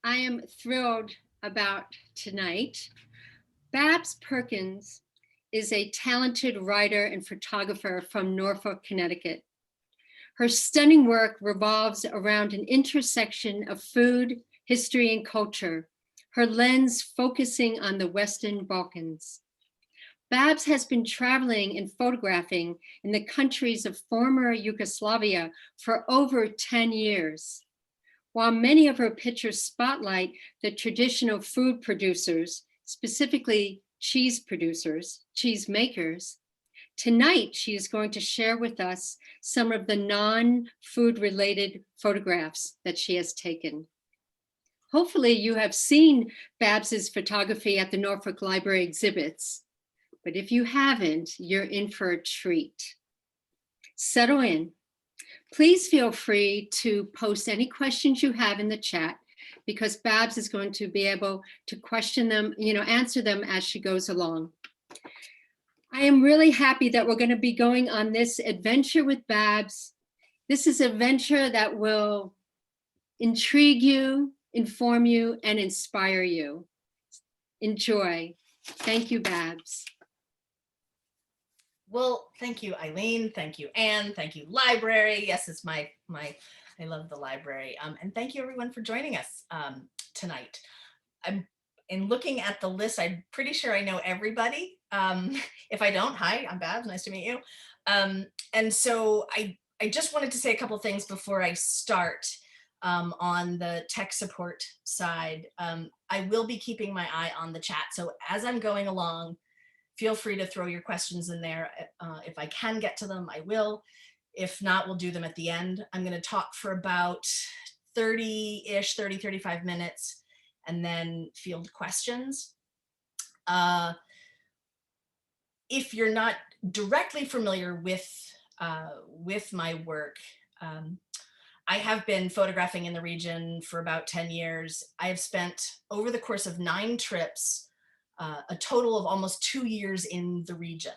I am thrilled about tonight. Babs Perkins is a talented writer and photographer from Norfolk, Connecticut. Her stunning work revolves around an intersection of food, history, and culture, her lens focusing on the Western Balkans. Babs has been traveling and photographing in the countries of former Yugoslavia for over 10 years. While many of her pictures spotlight the traditional food producers, specifically cheese producers, cheese makers, tonight she is going to share with us some of the non-food related photographs that she has taken. Hopefully you have seen Babs's photography at the Norfolk Library exhibits, but if you haven't, you're in for a treat. Settle in. Please feel free to post any questions you have in the chat because Babs is going to be able to question them, answer them as she goes along. I am really happy that we're going to be going on this adventure with Babs. This is a venture that will intrigue you, inform you, and inspire you. Enjoy. Thank you, Babs. Well, thank you, Eileen. Thank you, Anne. Thank you, library. Yes, it's I love the library. And thank you everyone for joining us tonight. In looking at the list, I'm pretty sure I know everybody. If I don't, hi, I'm Babs, nice to meet you. And so I just wanted to say a couple things before I start on the tech support side. I will be keeping my eye on the chat. So as I'm going along, feel free to throw your questions in there. If I can get to them, I will. If not, we'll do them at the end. I'm going to talk for about 30-ish, 30, 35 minutes, and then field questions. If you're not directly familiar with my work, I have been photographing in the region for about 10 years. I have spent, over the course of 9 trips, a total of almost 2 years in the region,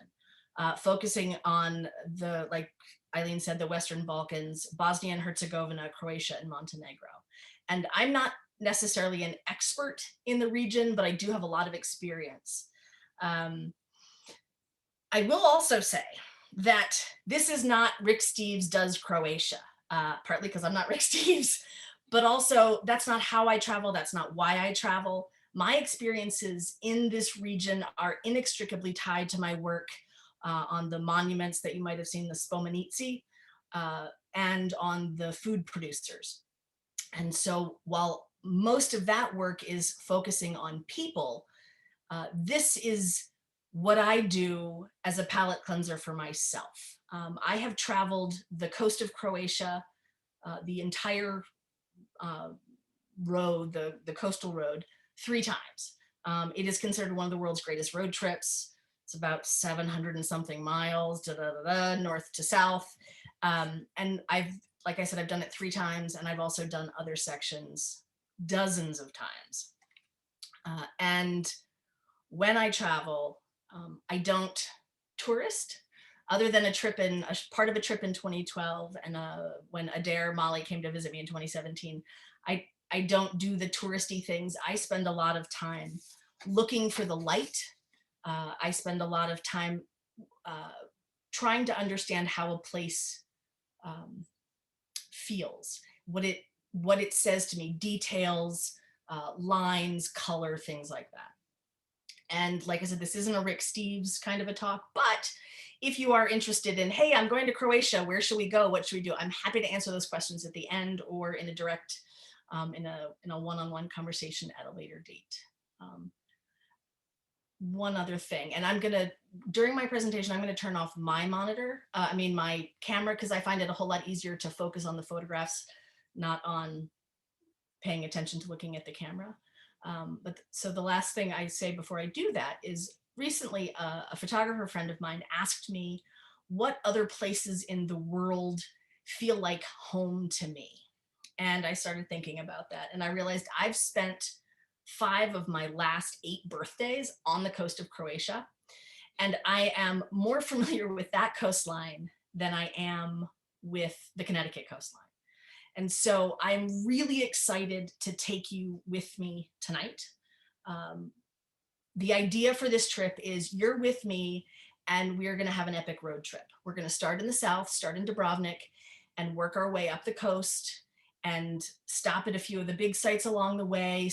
focusing on the, like Eileen said, the Western Balkans, Bosnia and Herzegovina, Croatia, and Montenegro. And I'm not necessarily an expert in the region, but I do have a lot of experience. I will also say that this is not Rick Steves Does Croatia, partly because I'm not Rick Steves, but also that's not how I travel, that's not why I travel. My experiences in this region are inextricably tied to my work on the monuments that you might have seen, the Spomenici, and on the food producers. And so while most of that work is focusing on people, this is what I do as a palate cleanser for myself. I have traveled the coast of Croatia, the entire road, the coastal road, 3 times. It is considered one of the world's greatest road trips. It's about 700 and something miles, north to south. And like I said, I've done it 3 times, and I've also done other sections dozens of times. And when I travel, I don't tourist, other than part of a trip in 2012, and when Adair Molly came to visit me in 2017. I don't do the touristy things. I spend a lot of time looking for the light. I spend a lot of time trying to understand how a place feels, what it says to me, details, lines, color, things like that. And like I said, this isn't a Rick Steves kind of a talk, but if you are interested in, hey, I'm going to Croatia, where should we go? What should we do? I'm happy to answer those questions at the end or in a direct in a one-on-one conversation at a later date. One other thing, and during my presentation, I'm gonna turn off my monitor, my camera, because I find it a whole lot easier to focus on the photographs, not on paying attention to looking at the camera. So the last thing I say before I do that is recently a photographer friend of mine asked me what other places in the world feel like home to me. And I started thinking about that, and I realized I've spent 5 of my last 8 birthdays on the coast of Croatia, and I am more familiar with that coastline than I am with the Connecticut coastline. And so I'm really excited to take you with me tonight. The idea for this trip is you're with me and we're going to have an epic road trip. We're going to start in the south, start in Dubrovnik, and work our way up the coast and stop at a few of the big sites along the way.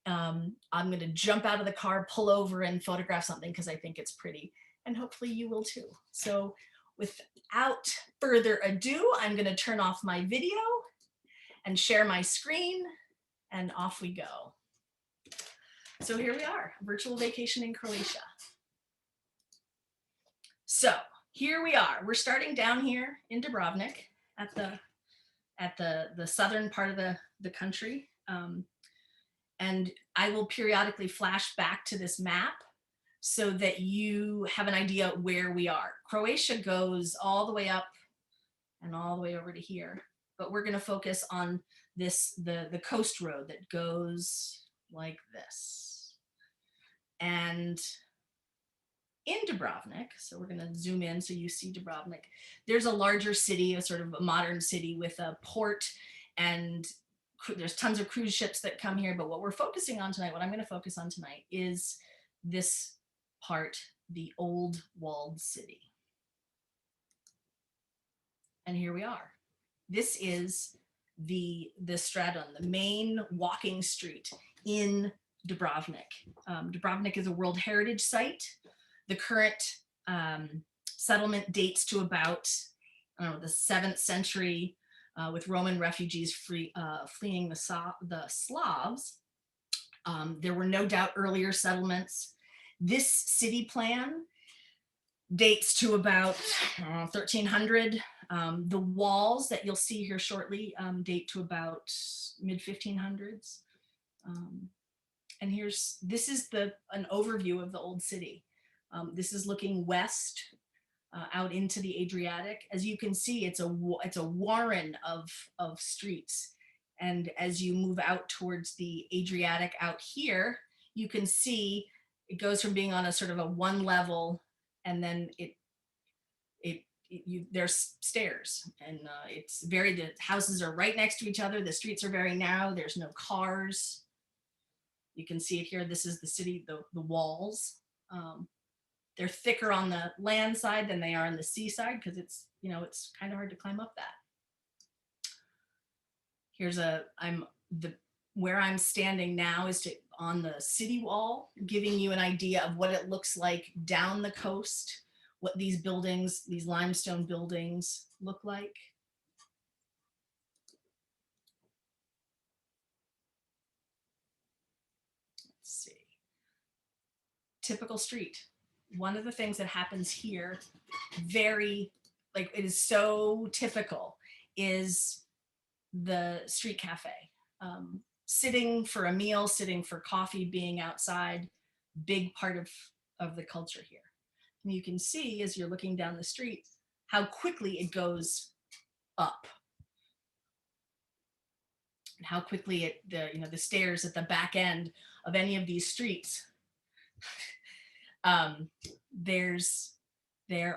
I'm going to jump out of the car, pull over and photograph something because I think it's pretty, and hopefully you will too. So without further ado, I'm going to turn off my video and share my screen, and off we go. So here we are, virtual vacation in Croatia. So here we are. We're starting down here in Dubrovnik at the southern part of the country. And I will periodically flash back to this map so that you have an idea where we are. Croatia goes all the way up and all the way over to here, but we're going to focus on the coast road that goes like this. And in Dubrovnik, so we're going to zoom in so you see Dubrovnik, there's a larger city, a sort of a modern city with a port, and there's tons of cruise ships that come here. But what we're focusing on tonight, what I'm going to focus on tonight, is this part, the old walled city. And here we are. This is the Stradon, the main walking street in Dubrovnik. Dubrovnik is a World Heritage Site. The current settlement dates to about, I don't know, the 7th century, with Roman refugees fleeing the Slavs. There were no doubt earlier settlements. This city plan dates to about 1300. The walls that you'll see here shortly date to about mid-1500s. And this is an overview of the old city. This is looking west out into the Adriatic. As you can see, it's a warren of streets. And as you move out towards the Adriatic out here, you can see it goes from being on a sort of a one level, and then there's stairs, and the houses are right next to each other. The streets are very narrow. There's no cars. You can see it here. This is the city, the walls. They're thicker on the land side than they are on the sea side because it's kind of hard to climb up that. Here's where I'm standing now is on the city wall, giving you an idea of what it looks like down the coast, what these buildings, these limestone buildings look like. Let's see. Typical street. One of the things that happens here, it is so typical, is the street cafe. Sitting for a meal, sitting for coffee, being outside, big part of the culture here. And you can see as you're looking down the street how quickly it goes up, and how quickly the stairs at the back end of any of these streets. There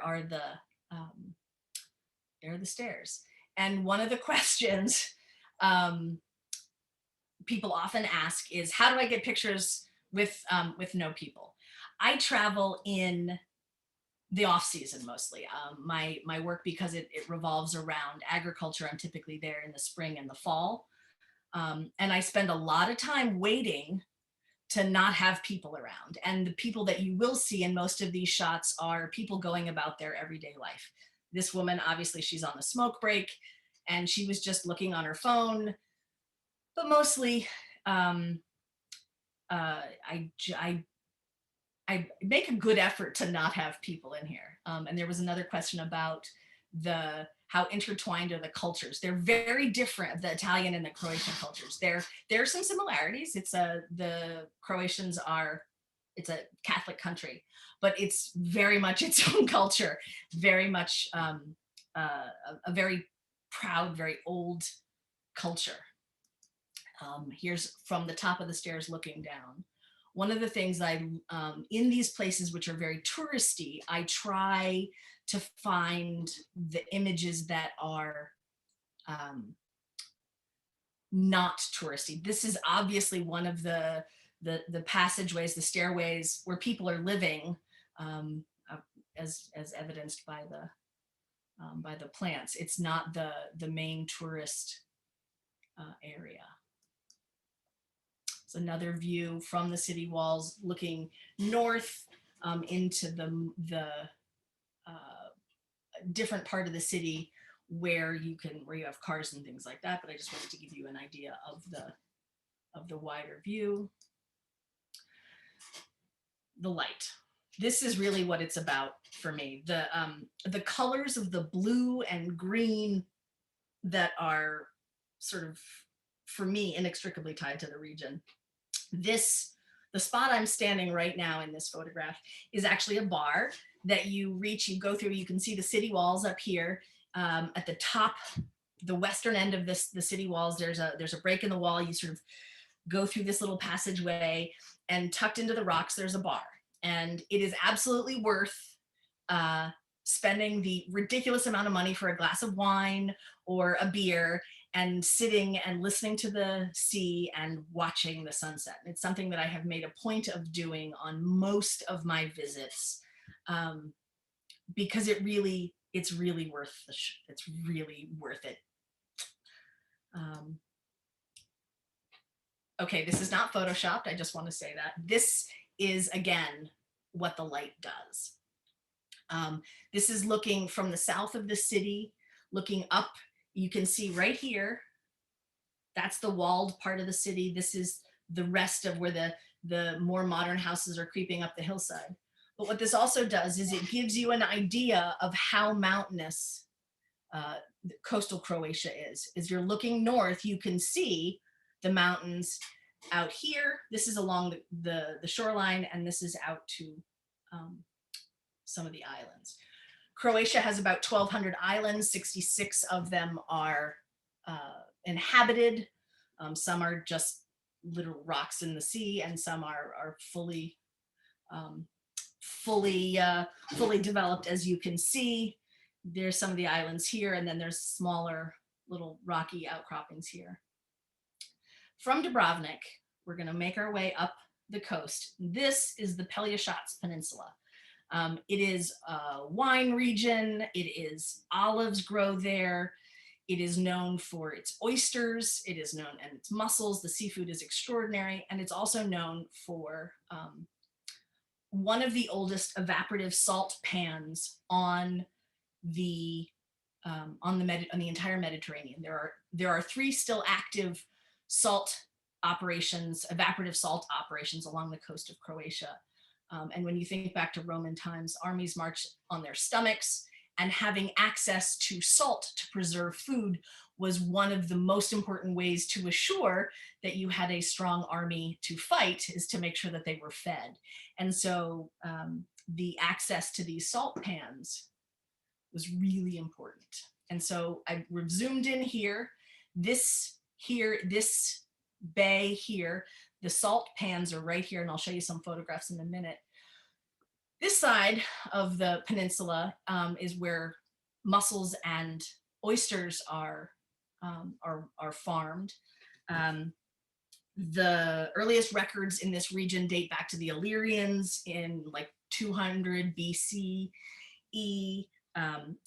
are the stairs. And one of the questions people often ask is, how do I get pictures with no people? I travel in the off season mostly. My work, because it revolves around agriculture, I'm typically there in the spring and the fall. And I spend a lot of time waiting to not have people around. And the people that you will see in most of these shots are people going about their everyday life. This woman, obviously she's on a smoke break and she was just looking on her phone, but mostly I make a good effort to not have people in here. And there was another question about how intertwined are the cultures. They're very different, the Italian and the Croatian cultures. There are some similarities. The Croatians it's a Catholic country, but it's very much its own culture, very much a very proud, very old culture. Here's from the top of the stairs looking down. One of the things in these places which are very touristy, I try to find the images that are not touristy. This is obviously one of the passageways, the stairways where people are living, as evidenced by the plants. It's not the main tourist area. It's another view from the city walls looking north into the different part of the city where you have cars and things like that. But I just wanted to give you an idea of the wider view. The light. This is really what it's about for me. The colors of the blue and green that are sort of, for me, inextricably tied to the region. The spot I'm standing right now in this photograph is actually a bar that you go through, you can see the city walls up here. At the top, the western end of the city walls, there's a break in the wall. You sort of go through this little passageway, and tucked into the rocks, there's a bar. And it is absolutely worth spending the ridiculous amount of money for a glass of wine or a beer and sitting and listening to the sea and watching the sunset. It's something that I have made a point of doing on most of my visits, because it's really worth it's really worth it. Okay, this is not photoshopped. I just want to say that. This is, again, what the light does. This is looking from the south of the city, looking up. You can see right here, that's the walled part of the city. This is the rest of where the more modern houses are creeping up the hillside. But what this also does is it gives you an idea of how mountainous coastal Croatia is. As you're looking north, you can see the mountains out here. This is along the shoreline, and this is out to some of the islands. Croatia has about 1,200 islands. 66 of them are inhabited. Some are just little rocks in the sea, and some are fully developed, as you can see. There's some of the islands here, and then there's smaller little rocky outcroppings here. From Dubrovnik, we're going to make our way up the coast. This is the Plitvice Peninsula. It is a wine region. It is olives grow there. It is known for its oysters. It is known, and its mussels. The seafood is extraordinary, and it's also known for one of the oldest evaporative salt pans on the entire Mediterranean. There are 3 still active salt operations, evaporative salt operations along the coast of Croatia. And when you think back to Roman times, armies marched on their stomachs, and having access to salt to preserve food was one of the most important ways to assure that you had a strong army to fight, is to make sure that they were fed. And so the access to these salt pans was really important. And so we've zoomed in here. This bay here, the salt pans are right here, and I'll show you some photographs in a minute. This side of the peninsula is where mussels and oysters are farmed. The earliest records in this region date back to the Illyrians in like 200 BCE.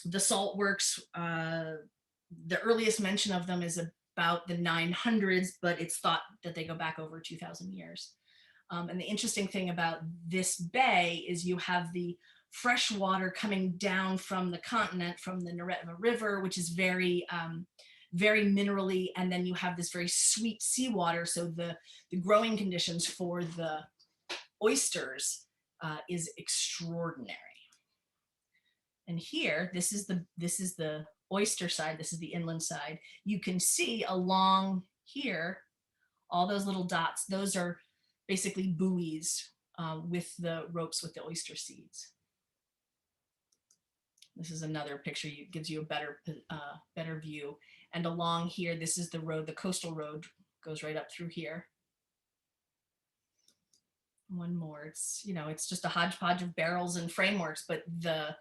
The salt works, the earliest mention of them is about the 900s, but it's thought that they go back over 2,000 years. And the interesting thing about this bay is you have the fresh water coming down from the continent, from the Neretva River, which is very, very minerally, and then you have this very sweet seawater. So the growing conditions for the oysters is extraordinary. And here, this is the oyster side. This is the inland side. You can see along here, all those little dots. Those are basically buoys with the ropes with the oyster seeds. This is another picture. It gives you a better view. And along here, this is the road. The coastal road goes right up through here. One more. It's just a hodgepodge of barrels and frameworks, but the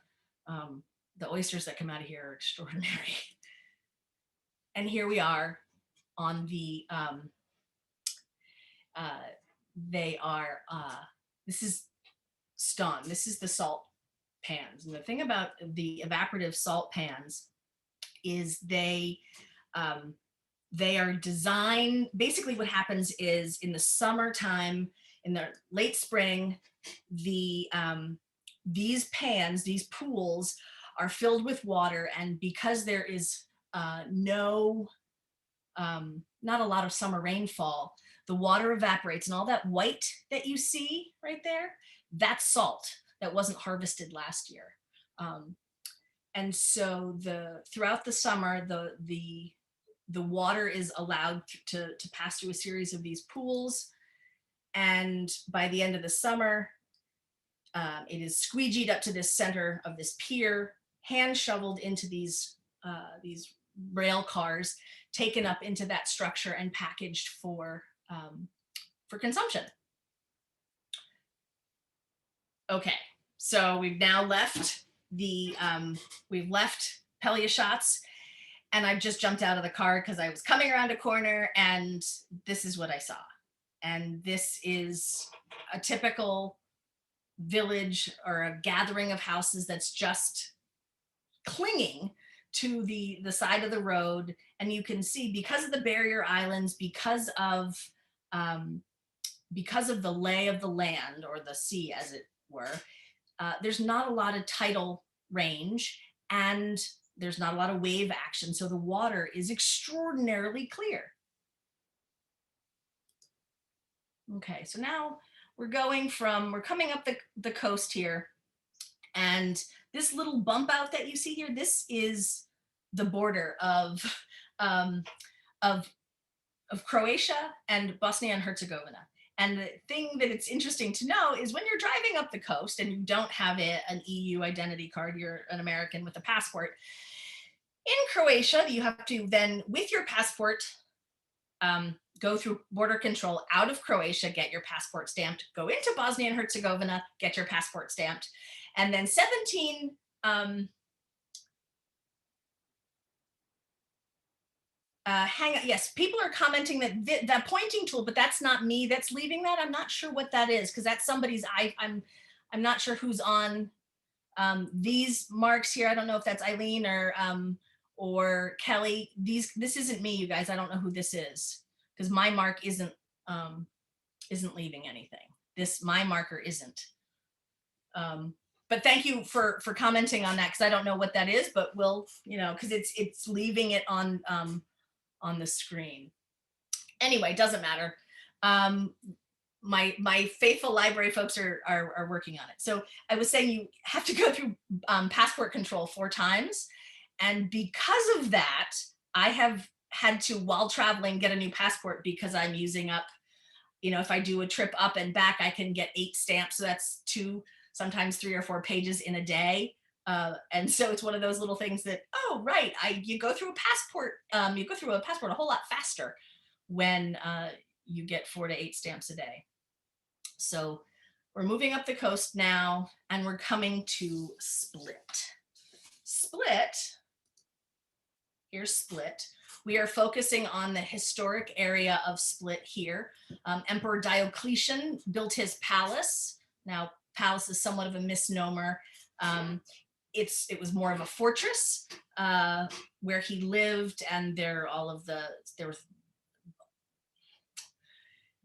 oysters that come out of here are extraordinary. And here we are on the, they are, this is stone. This is the salt pans. And the thing about the evaporative salt pans is they are designed, basically what happens is in the summertime, in the late spring, these pans, these pools are filled with water, and because there is not a lot of summer rainfall, the water evaporates, and all that white that you see right there, that's salt that wasn't harvested last year. And so throughout the summer, the water is allowed to pass through a series of these pools, and by the end of the summer, it is squeegeed up to this center of this pier, hand shoveled into these rail cars, taken up into that structure and packaged for consumption. Okay, so we've now left we've left Peliashots, and I've just jumped out of the car because I was coming around a corner, and this is what I saw. And this is a typical village or a gathering of houses that's just clinging to the side of the road. And you can see, because of the barrier islands, because of the lay of the land, or the sea as it were, there's not a lot of tidal range, and there's not a lot of wave action, so the water is extraordinarily clear. Okay, so now we're coming up the coast here, and this little bump out that you see here, this is the border of Croatia and Bosnia and Herzegovina. And the thing that it's interesting to know is when you're driving up the coast and you don't have an EU identity card, you're an American with a passport. In Croatia, you have to then, with your passport, go through border control out of Croatia, get your passport stamped, go into Bosnia and Herzegovina, get your passport stamped, and then 17 hang on. Yes, people are commenting that that pointing tool, but that's not me that's leaving that. I'm not sure what that is, because that's somebody's. I'm not sure who's on these marks here. I don't know if that's Eileen or Kelly. This isn't me, you guys. I don't know who this is, because my mark isn't leaving anything. My marker isn't. But thank you for commenting on that, because I don't know what that is, but we'll, because it's leaving it on the screen. Anyway, doesn't matter. My faithful library folks are working on it. So I was saying you have to go through passport control 4 times. And because of that, I have had to, while traveling, get a new passport, because I'm using up, if I do a trip up and back, I can get 8 stamps. So that's 2, sometimes 3 or 4 pages in a day. And so it's one of those little things that, oh, right, you go through a passport a whole lot faster when you get 4 to 8 stamps a day. So we're moving up the coast now, and we're coming to Split. Here's Split. We are focusing on the historic area of Split here. Emperor Diocletian built his palace. Now, palace is somewhat of a misnomer. It was more of a fortress where he lived, and there was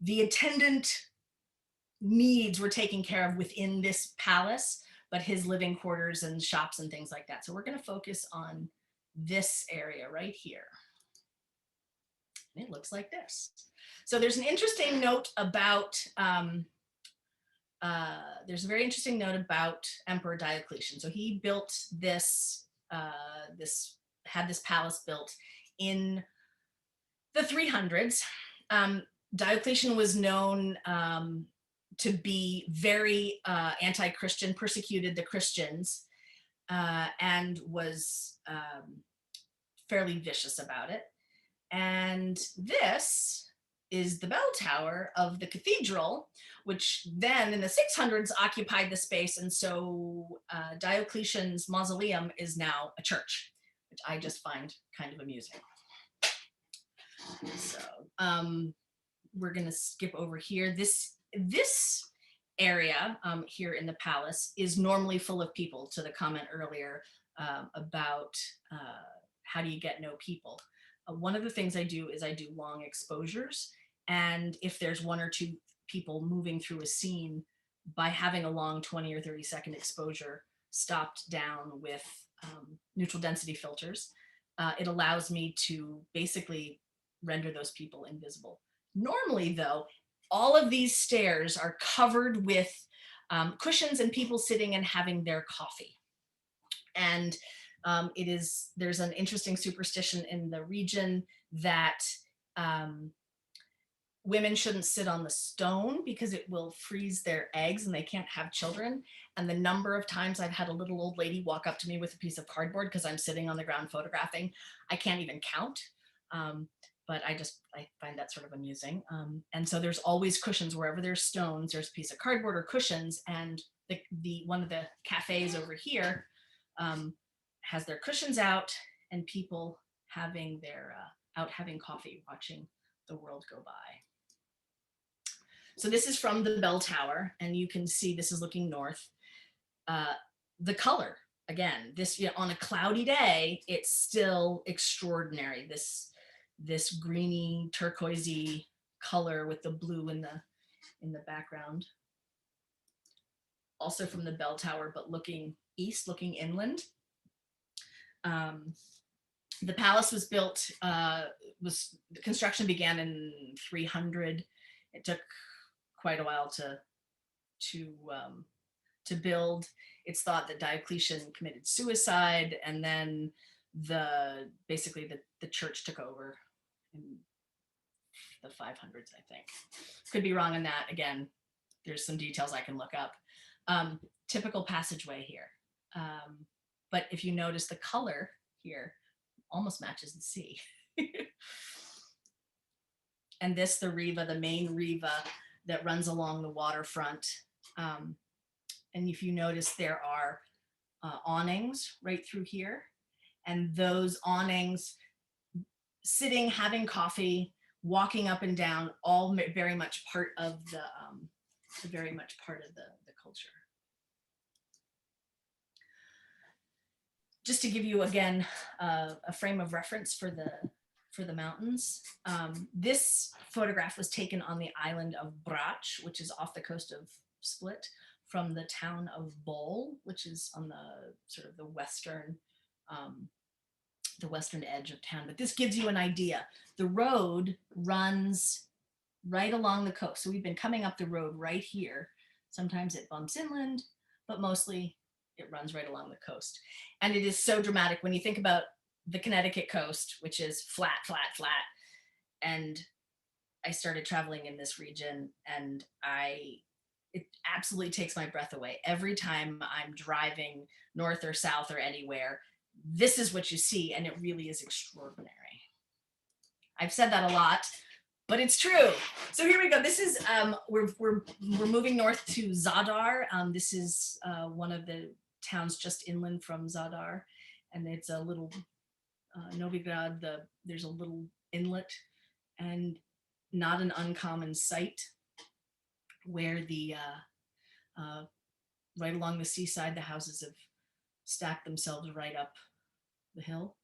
the attendant needs were taken care of within this palace, but his living quarters and shops and things like that. So we're going to focus on this area right here. And it looks like this. So there's an interesting note about there's a very interesting note about Emperor Diocletian. So he built this, had this palace built in the 300s. Diocletian was known to be very anti-Christian, persecuted the Christians, and was fairly vicious about it. And this is the bell tower of the cathedral, which then in the 600s occupied the space. And so Diocletian's mausoleum is now a church, which I just find kind of amusing. So we're gonna skip over here. This area here in the palace is normally full of people, to the comment earlier about how do you get no people. One of the things I do is I do long exposures, and if there's one or two people moving through a scene, by having a long 20 or 30-second exposure stopped down with neutral density filters, it allows me to basically render those people invisible. Normally though, all of these stairs are covered with cushions and people sitting and having their coffee. And there's an interesting superstition in the region that women shouldn't sit on the stone because it will freeze their eggs and they can't have children. And the number of times I've had a little old lady walk up to me with a piece of cardboard because I'm sitting on the ground photographing, I can't even count. But I find that sort of amusing. And so there's always cushions wherever there's stones, there's a piece of cardboard or cushions. And one of the cafes over here has their cushions out and people having out having coffee, watching the world go by. So this is from the bell tower, and you can see this is looking north. The color, again, this on a cloudy day, it's still extraordinary. This greeny, turquoisey color with the blue in the background. Also from the bell tower, but looking east, looking inland. The palace was built, the construction began in 300. It took quite a while to build. It's thought that Diocletian committed suicide, and then basically the church took over in the 500s, I think. Could be wrong on that. Again, there's some details I can look up. Typical passageway here. But if you notice, the color here almost matches the sea. And the Riva, the main Riva that runs along the waterfront. And if you notice, there are awnings right through here. And those awnings, sitting, having coffee, walking up and down, all very much part of the culture. Just to give you again a frame of reference for the mountains, this photograph was taken on the island of Brač, which is off the coast of Split, from the town of Bol, which is on the sort of the western edge of town. But this gives you an idea. The road runs right along the coast. So we've been coming up the road right here. Sometimes it bumps inland, but mostly it runs right along the coast. And it is so dramatic when you think about the Connecticut coast, which is flat, flat, flat. And I started traveling in this region, and it absolutely takes my breath away. Every time I'm driving north or south or anywhere, this is what you see, and it really is extraordinary. I've said that a lot, but it's true. So here we go. This is, we're moving north to Zadar. This is one of the towns just inland from Zadar, and it's a little Novigrad. There's a little inlet, and not an uncommon sight where right along the seaside, the houses have stacked themselves right up the hill.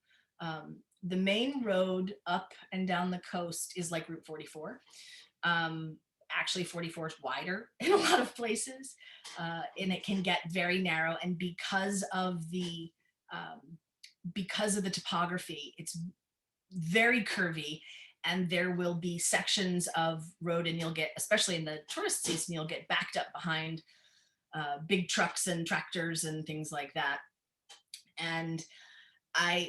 The main road up and down the coast is like Route 44. Actually, 44 is wider in a lot of places, and it can get very narrow. And because of the topography, it's very curvy, and there will be sections of road, and you'll get, especially in the tourist season, you'll get backed up behind big trucks and tractors and things like that. And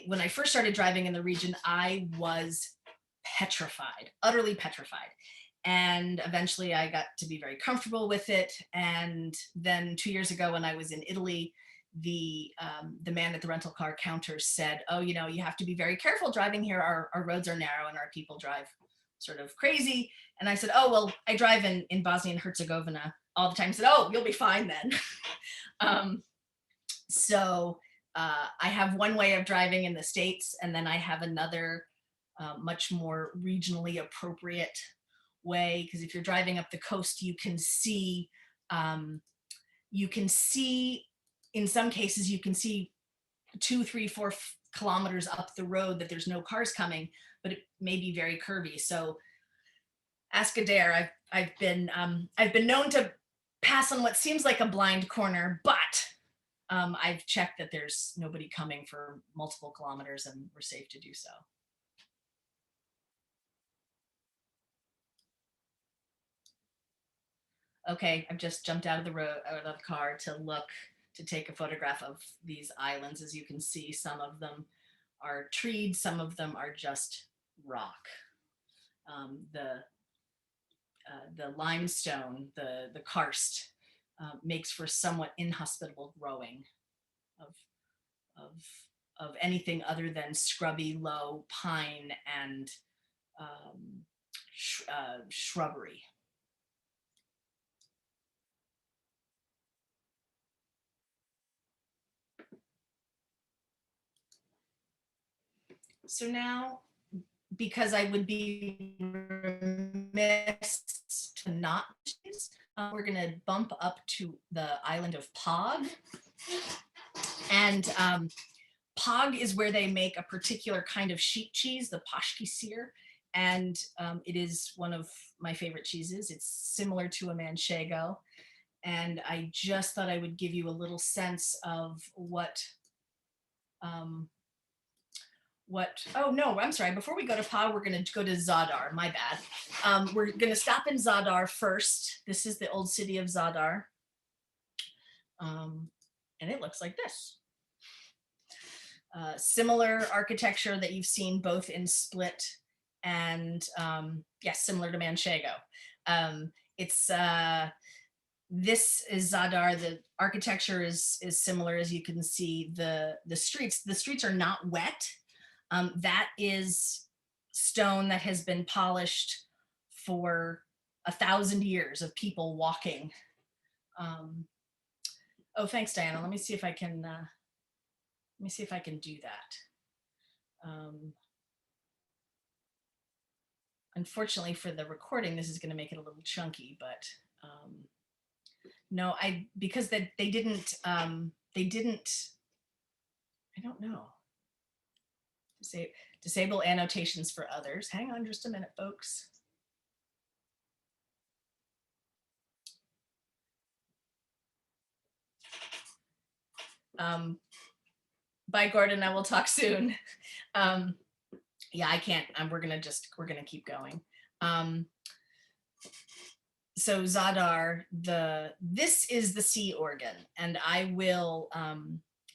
when I first started driving in the region, I was petrified, utterly petrified. And eventually I got to be very comfortable with it. And then 2 years ago, when I was in Italy, the man at the rental car counter said, "Oh, you have to be very careful driving here. Our roads are narrow and our people drive sort of crazy." And I said, "Oh, well, I drive in Bosnia and Herzegovina all the time." He said, "Oh, you'll be fine then." So I have one way of driving in the States, and then I have another much more regionally appropriate way. Because if you're driving up the coast, you can see, in some cases, you can see 2, 3, 4 kilometers up the road that there's no cars coming, but it may be very curvy. So ask Adair. I've been known to pass on what seems like a blind corner, but I've checked that there's nobody coming for multiple kilometers and we're safe to do so. Okay, I've just jumped out of the car to take a photograph of these islands. As you can see, some of them are treed, some of them are just rock. The limestone, the karst, makes for somewhat inhospitable growing of anything other than scrubby, low pine and shrubbery. So now, because I would be remiss to not, we're going to bump up to the island of Pog. And Pog is where they make a particular kind of sheep cheese, the pashkisir, and it is one of my favorite cheeses. It's similar to a manchego, and I just thought I would give you a little sense of oh no, I'm sorry, before we go to Pog, we're going to go to Zadar, my bad. We're going to stop in Zadar first. This is the old city of Zadar. And it looks like this. Similar architecture that you've seen both in Split and, yes, similar to Manchego. This is Zadar. The architecture is similar, as you can see. The streets are not wet. That is stone that has been polished for 1,000 years of people walking. Oh, thanks, Diana. Let me see if I can do that. Unfortunately for the recording, this is going to make it a little chunky, but no, because they didn't, I don't know. Disable annotations for others. Hang on just a minute, folks. Bye, Gordon. I will talk soon. Yeah, I can't. We're gonna keep going. So Zadar, this is the sea organ, and I will.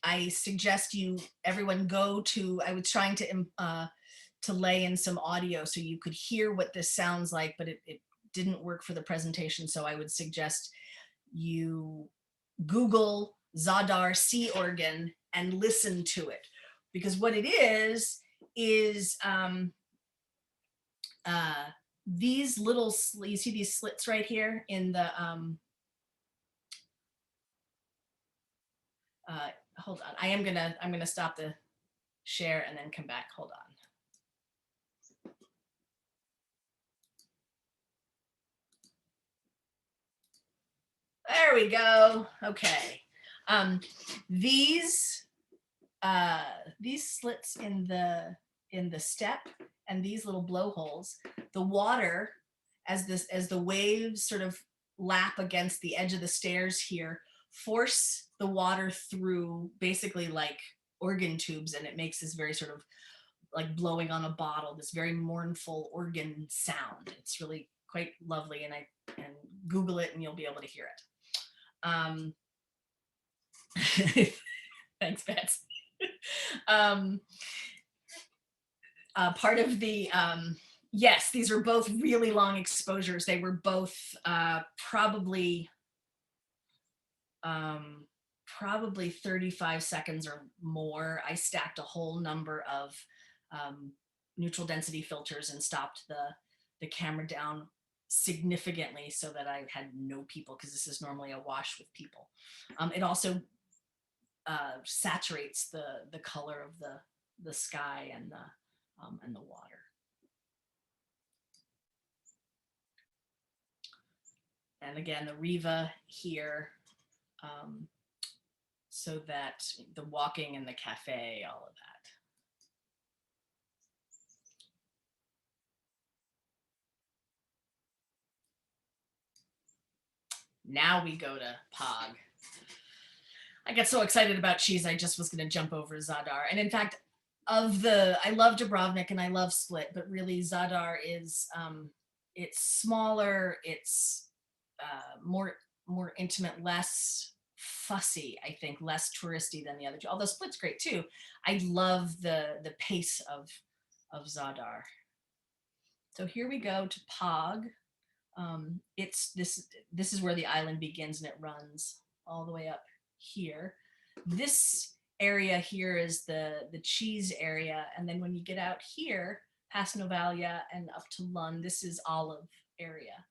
I suggest everyone go to. I was trying to lay in some audio so you could hear what this sounds like, but it didn't work for the presentation. So I would suggest you Google Zadar sea organ and listen to it, because what it is these little, you see these slits right here in the hold on, I'm gonna stop the share and then come back. Hold on. There we go. Okay. These slits in the step and these little blowholes, the water, as the waves sort of lap against the edge of the stairs here, force the water through basically like organ tubes, and it makes this very sort of like blowing on a bottle, this very mournful organ sound. It's really quite lovely, and Google it and you'll be able to hear it. Thanks, Betsy. Part of the, yes, these are both really long exposures. They were both probably 35 seconds or more. I stacked a whole number of neutral density filters and stopped the camera down significantly so that I had no people, because this is normally a wash with people. It also saturates the color of the sky and the water. And again, the Riva here, so that the walking and the cafe, all of that. Now we go to Pog. I get so excited about cheese, I just was going to jump over Zadar. And in fact, I love Dubrovnik and I love Split, but really Zadar is, it's smaller, it's more intimate, less fussy, I think, less touristy than the other two. Although Split's great too. I love the pace of Zadar. So here we go to Pog. This is where the island begins and it runs all the way up here. This area here is the cheese area, and then when you get out here past Novalia and up to Lund, this is olive area,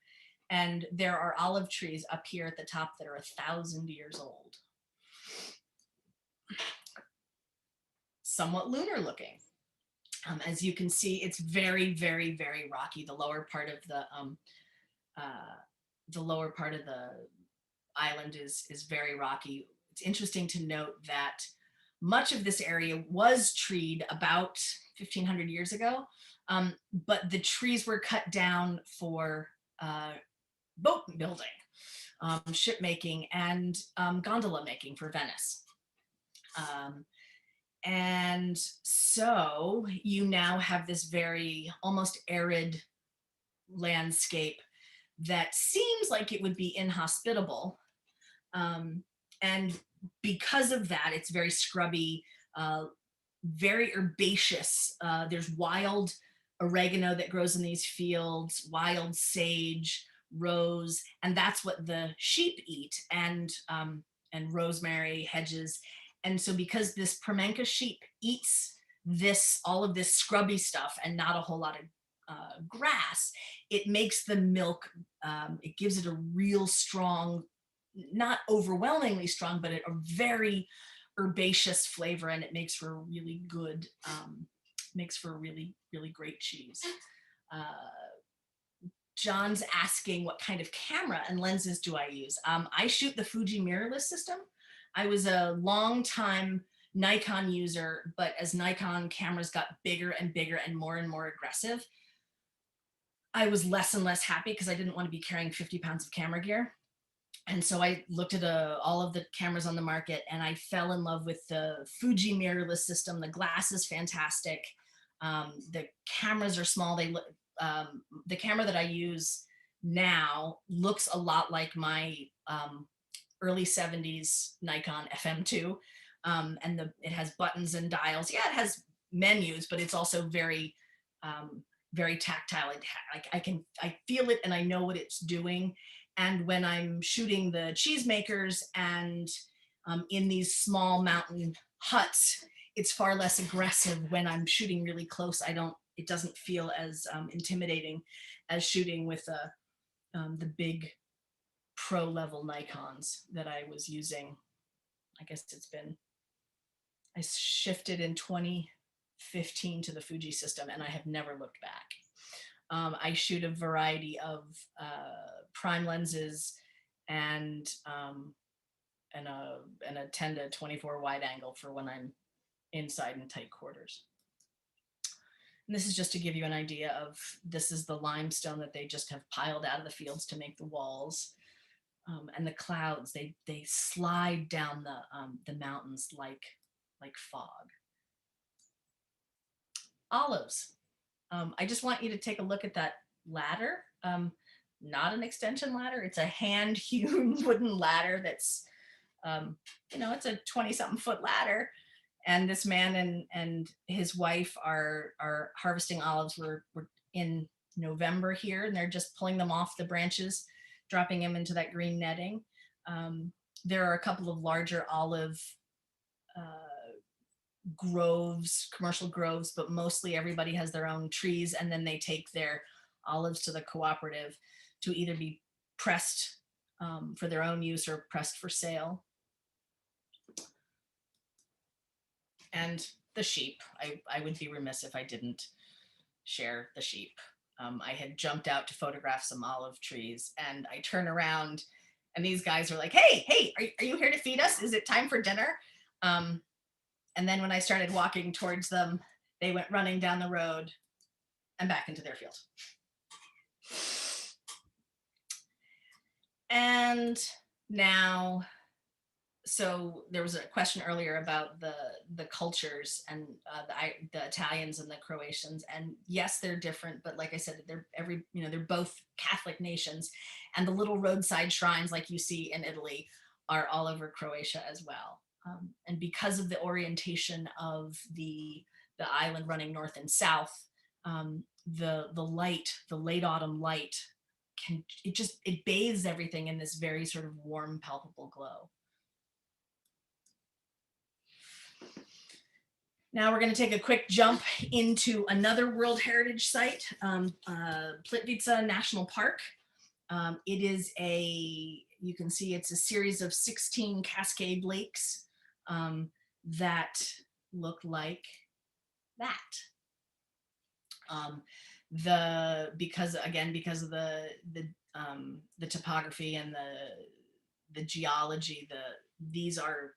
and there are olive trees up here at the top that are 1,000 years old. Somewhat lunar looking. As you can see, it's very, very, very rocky. The lower part of the island is very rocky. It's interesting to note that much of this area was treed about 1,500 years ago, but the trees were cut down for boat building, ship making, and gondola making for Venice. And so you now have this very almost arid landscape that seems like it would be inhospitable. And because of that, it's very scrubby, very herbaceous. There's wild oregano that grows in these fields, wild sage, rose, and that's what the sheep eat, and rosemary, hedges. And so because this Permenka sheep eats all of this scrubby stuff and not a whole lot of grass, it makes the milk, it gives it a real strong, not overwhelmingly strong, but a very herbaceous flavor, and it makes for a really good, makes for a really, really great cheese. John's asking what kind of camera and lenses do I use? I shoot the Fuji mirrorless system. I was a long time Nikon user, but as Nikon cameras got bigger and bigger and more aggressive, I was less and less happy because I didn't want to be carrying 50 pounds of camera gear. And so I looked at all of the cameras on the market, and I fell in love with the Fuji mirrorless system. The glass is fantastic. The cameras are small. The camera that I use now looks a lot like my early 70s Nikon FM2. And it has buttons and dials. Yeah, it has menus, but it's also very, very tactile. I feel it and I know what it's doing. And when I'm shooting the cheesemakers and in these small mountain huts, it's far less aggressive. When I'm shooting really close, it doesn't feel as intimidating as shooting with the big pro level Nikons that I was using. I guess I shifted in 2015 to the Fuji system, and I have never looked back. I shoot a variety of prime lenses and a 10 to 24 wide angle for when I'm inside in tight quarters. And this is just to give you an idea of, this is the limestone that they just have piled out of the fields to make the walls. And the clouds, they slide down the mountains like fog. Olives. I just want you to take a look at that ladder. Not an extension ladder. It's a hand-hewn wooden ladder that's, it's a 20-something foot ladder. And this man and his wife are harvesting olives. We're in November here, and they're just pulling them off the branches, dropping them into that green netting. There are a couple of larger olive groves, commercial groves, but mostly everybody has their own trees, and then they take their olives to the cooperative to either be pressed for their own use or pressed for sale. And the sheep, I would be remiss if I didn't share the sheep. I had jumped out to photograph some olive trees, and I turn around and these guys are like, hey, are you here to feed us? Is it time for dinner? And then when I started walking towards them, they went running down the road and back into their field. And now, so there was a question earlier about the cultures and the Italians and the Croatians, and yes, they're different, but like I said, they're both Catholic nations, and the little roadside shrines like you see in Italy are all over Croatia as well. And because of the orientation of the island running north and south, the late autumn light it bathes everything in this very sort of warm, palpable glow. Now we're going to take a quick jump into another World Heritage Site, Plitvice National Park. It is you can see it's a series of 16 cascade lakes that look like that. Because of the topography and the geology, these are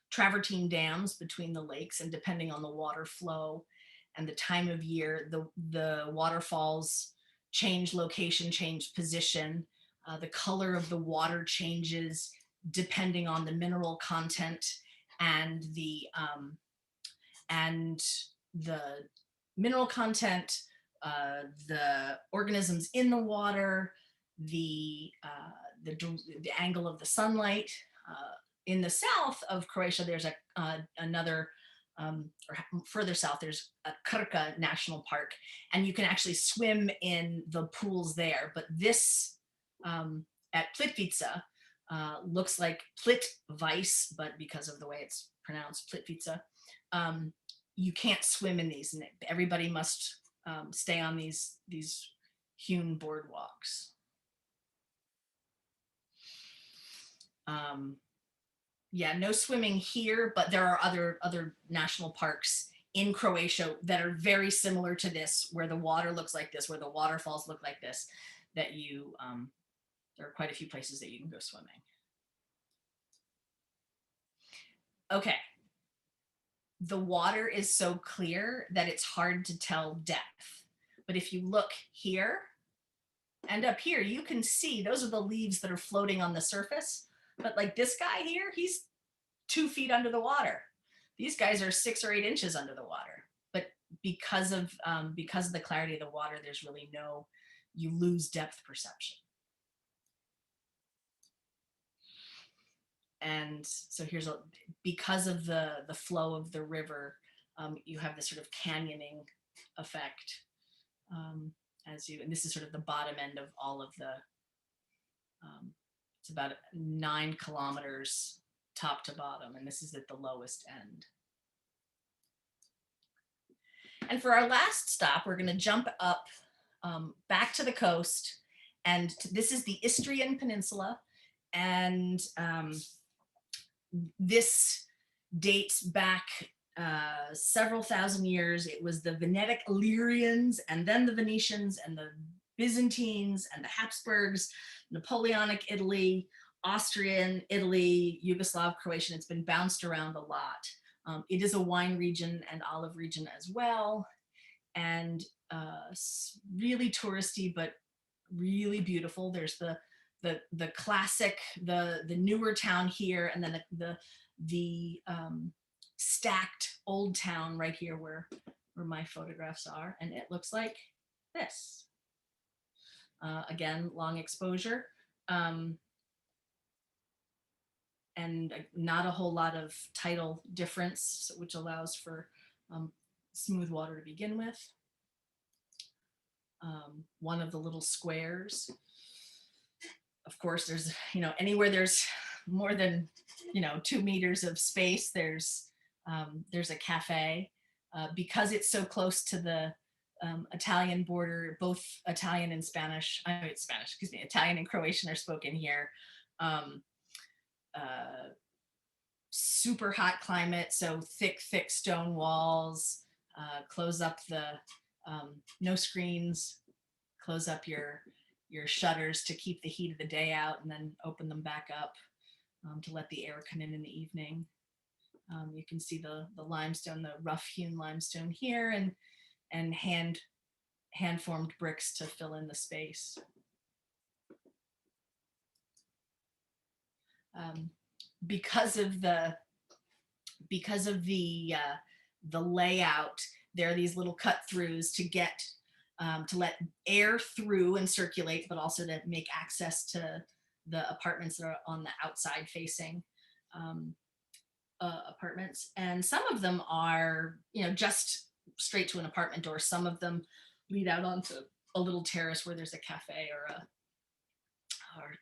travertine dams between the lakes, and depending on the water flow and the time of year, the waterfalls change location, change position. The color of the water changes depending on the mineral content and the mineral content, the organisms in the water, the angle of the sunlight. In the south of Croatia, there's another, or further south, there's a Krka National Park, and you can actually swim in the pools there. But this at Plitvice looks like Plitvice, but because of the way it's pronounced, Plitvice, you can't swim in these, and everybody must stay on these hewn boardwalks. Yeah, no swimming here, but there are other national parks in Croatia that are very similar to this, where the water looks like this, where the waterfalls look like this, that there are quite a few places that you can go swimming. Okay. The water is so clear that it's hard to tell depth. But if you look here and up here, you can see those are the leaves that are floating on the surface. But like this guy here, he's 2 feet under the water. These guys are 6 or 8 inches under the water. But because of the clarity of the water, there's really you lose depth perception. And so because of the flow of the river, you have this sort of canyoning effect and this is sort of the bottom end of all of the, it's about 9 kilometers top to bottom, and this is at the lowest end. And for our last stop, we're going to jump up back to the coast, and this is the Istrian Peninsula, and this dates back several thousand years. It was the Venetic Illyrians, and then the Venetians, and the Byzantines, and the Habsburgs, Napoleonic Italy, Austrian Italy, Yugoslav, Croatian. It's been bounced around a lot. It is a wine region and olive region as well, and really touristy, but really beautiful. There's the classic, the newer town here, and then the stacked old town right here where my photographs are, and it looks like this. Again, long exposure, and not a whole lot of tidal difference, which allows for smooth water to begin with. One of the little squares. Of course, there's, anywhere there's more than, 2 meters of space, there's a cafe. Because it's so close to the Italian border, both Italian and Italian and Croatian are spoken here. Super hot climate, so thick stone walls close up the No screens, close up your shutters to keep the heat of the day out, and then open them back up to let the air come in the evening. You can see the limestone, the rough hewn limestone here, and hand formed bricks to fill in the space. Because of the layout, there are these little cut throughs to get to let air through and circulate, but also to make access to the apartments that are on the outside facing apartments. And some of them are, just straight to an apartment door. Some of them lead out onto a little terrace where there's a cafe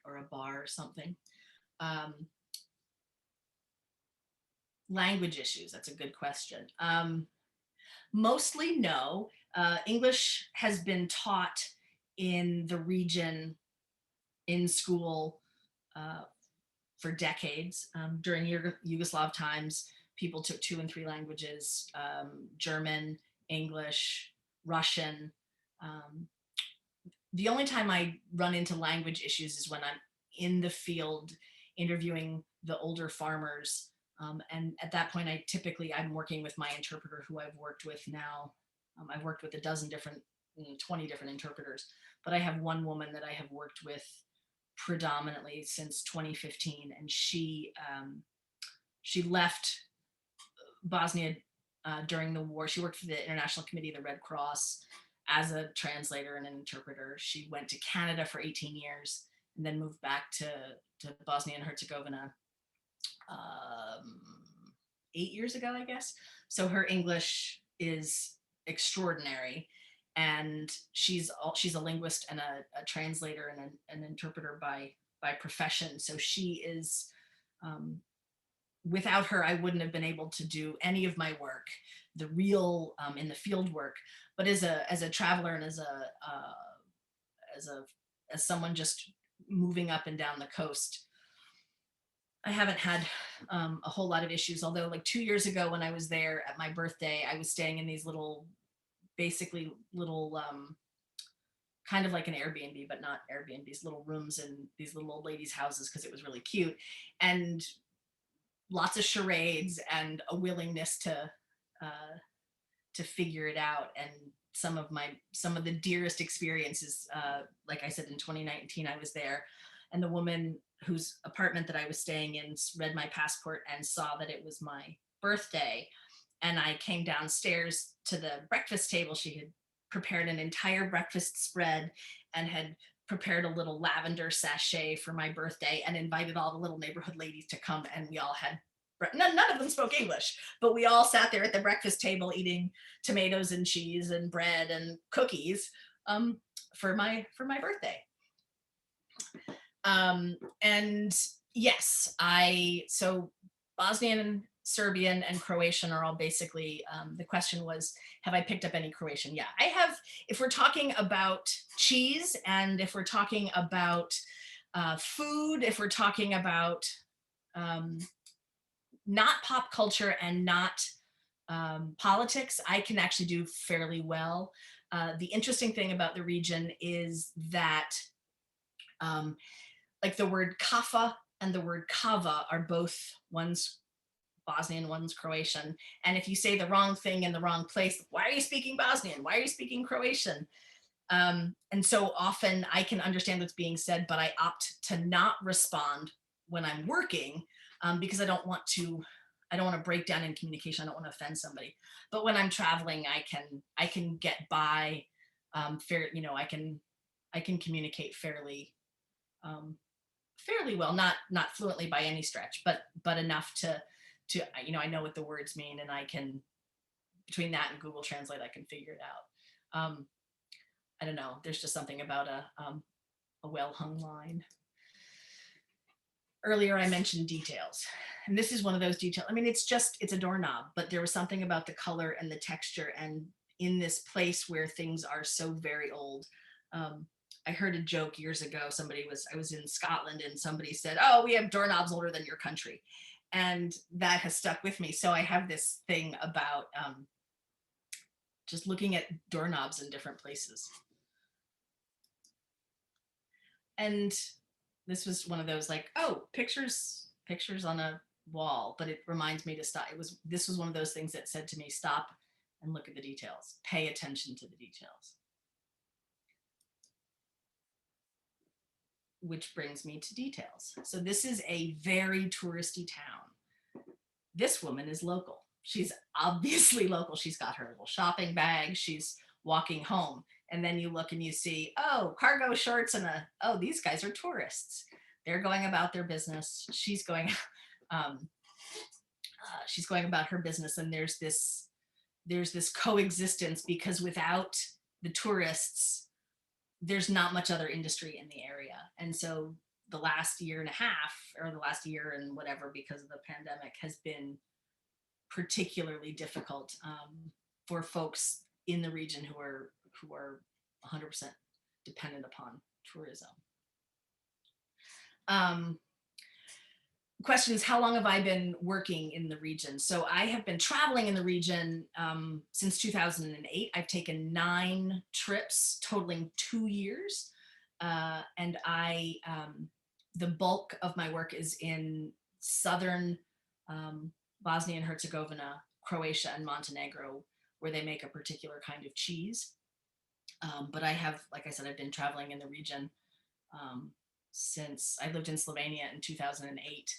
or a bar or something. Language issues, that's a good question. Mostly no. English has been taught in the region in school for decades. During Yugoslav times, people took 2 and 3 languages, German, English, Russian. The only time I run into language issues is when I'm in the field interviewing the older farmers. And at that point, I'm working with my interpreter, who I've worked with now. I've worked with 20 different interpreters, but I have one woman that I have worked with predominantly since 2015, and she left Bosnia during the war. She worked for the International Committee of the Red Cross as a translator and an interpreter. She went to Canada for 18 years and then moved back to Bosnia and Herzegovina 8 years ago, I guess. So her English is extraordinary, and she's a linguist and a translator and an interpreter by profession. So she is, without her, I wouldn't have been able to do any of my work, the real in the field work. But as a traveler and as someone just moving up and down the coast, I haven't had a whole lot of issues. Although, like 2 years ago, when I was there at my birthday, I was staying in these little kind of like an Airbnb, but not Airbnbs, little rooms in these little old ladies' houses, because it was really cute, and lots of charades and a willingness to figure it out. And some of the dearest experiences, like I said, in 2019, I was there, and the woman whose apartment that I was staying in read my passport and saw that it was my birthday. And I came downstairs to the breakfast table. She had prepared an entire breakfast spread and had prepared a little lavender sachet for my birthday and invited all the little neighborhood ladies to come. And we all had, none of them spoke English, but we all sat there at the breakfast table eating tomatoes and cheese and bread and cookies for my birthday. And yes, so Bosnian and Serbian and Croatian are all basically, the question was, have I picked up any Croatian? Yeah, I have. If we're talking about cheese, and if we're talking about food, if we're talking about not pop culture and not politics, I can actually do fairly well. The interesting thing about the region is that like the word kafa and the word kava are both, one's Bosnian, one's Croatian. And if you say the wrong thing in the wrong place, why are you speaking Bosnian? Why are you speaking Croatian? And so often I can understand what's being said, but I opt to not respond when I'm working, because I don't want to break down in communication. I don't want to offend somebody. But when I'm traveling, I can get by I can communicate fairly well, not fluently by any stretch, but enough to I know what the words mean, and I can, between that and Google Translate, I can figure it out. I don't know. There's just something about a well-hung line. Earlier, I mentioned details, and this is one of those details. I mean, it's a doorknob, but there was something about the color and the texture, and in this place where things are so very old. I heard a joke years ago. I was in Scotland, and somebody said, "Oh, we have doorknobs older than your country." And that has stuck with me. So I have this thing about just looking at doorknobs in different places. And this was one of those like, oh, pictures on a wall, but it reminds me to stop. This was one of those things that said to me, stop and look at the details, pay attention to the details. Which brings me to details. So this is a very touristy town. This woman is local. She's obviously local. She's got her little shopping bag. She's walking home. And then you look and you see, oh, cargo shorts and oh, these guys are tourists. They're going about their business. She's going about her business. And there's this coexistence, because without the tourists, there's not much other industry in the area. And so the last year and a half, or the last year and whatever, because of the pandemic, has been particularly difficult for folks in the region who are 100% dependent upon tourism. Question is, how long have I been working in the region? So I have been traveling in the region since 2008. I've taken 9 trips totaling 2 years. And the bulk of my work is in southern Bosnia and Herzegovina, Croatia, and Montenegro, where they make a particular kind of cheese. But I have, like I said, I've been traveling in the region since I lived in Slovenia in 2008.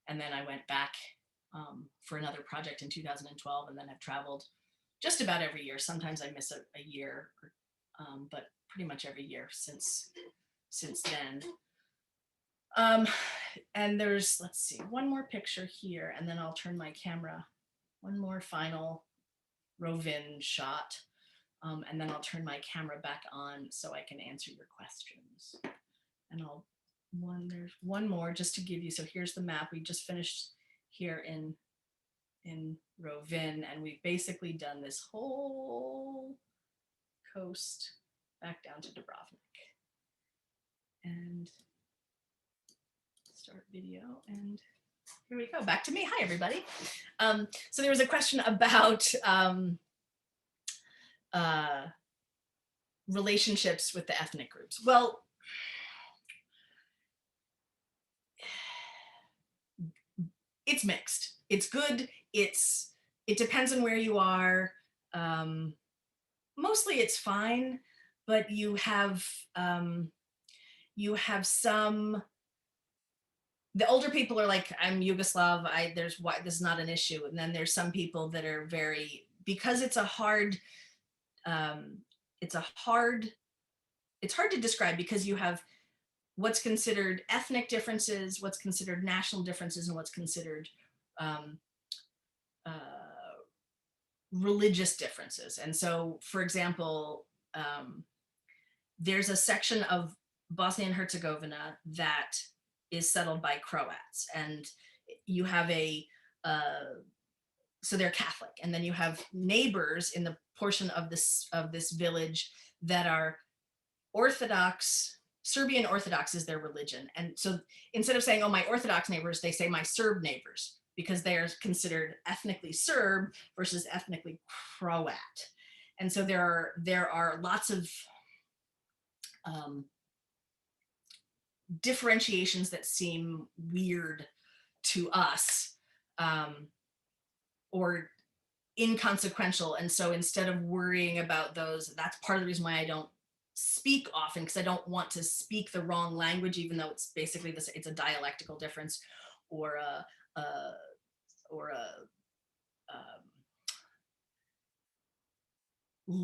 And then I went back for another project in 2012, and then I've traveled just about every year. Sometimes I miss a year, but pretty much every year since then. And there's, let's see, one more picture here, and then I'll turn my camera, one more final Rovinj shot, and then I'll turn my camera back on so I can answer your questions. And there's one more just to give you. So here's the map. We just finished here in Rovinj, and we've basically done this whole coast back down to Dubrovnik. And start video, and here we go. Back to me. Hi, everybody. So there was a question about relationships with the ethnic groups. Well, it's mixed. It's good. It depends on where you are. Mostly it's fine, but you have some, the older people are like, I'm Yugoslav, this is not an issue. And then there's some people that are very, because it's hard to describe, because you have what's considered ethnic differences, what's considered national differences, and what's considered religious differences. And so, for example, there's a section of Bosnia and Herzegovina that is settled by Croats, and you have so they're Catholic, and then you have neighbors in the portion of this village that are Orthodox. Serbian Orthodox is their religion. And so instead of saying, oh, my Orthodox neighbors, they say my Serb neighbors, because they are considered ethnically Serb versus ethnically Croat. And so there are lots of differentiations that seem weird to us, or inconsequential. And so instead of worrying about those, that's part of the reason why I don't speak often, because I don't want to speak the wrong language, even though it's basically this, it's a dialectical difference, or a